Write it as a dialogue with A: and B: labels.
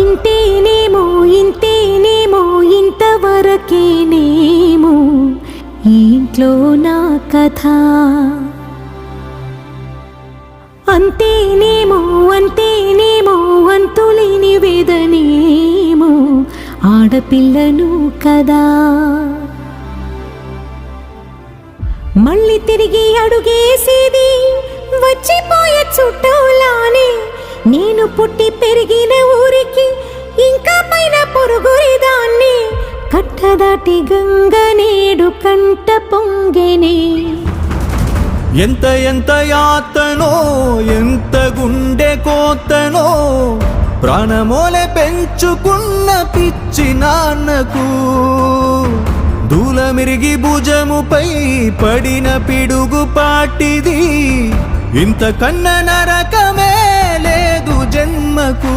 A: ఇంతేనేమో ఇంతేనేమో ఇంతవరకేనేమో ఈ ఇంట్లో నా కథ. అంతేనేమో అంతేనేమో అంతులేని వేదనేమో ఆడపిల్లను కదా. మళ్ళీ తిరిగి అడుగేసేది వచ్చిపోయే చుట్టూలానే. నేను పుట్టి పెరిగిన ఊరికి ఇంకా పైన పొరుగురిదాన్ని. కట్టదాటి గంగ నేడు కంట పొంగెనే.
B: ఎంత ఎంత యాతనో ఎంత గుండె కోతనో ప్రాణమోలే పెంచుకున్న పిచ్చి నాన్నకు. దూలమిరిగి భుజముపై పడిన పిడుగు పాటిది. ఇంత కన్న నరకమే లేదు జన్మకు.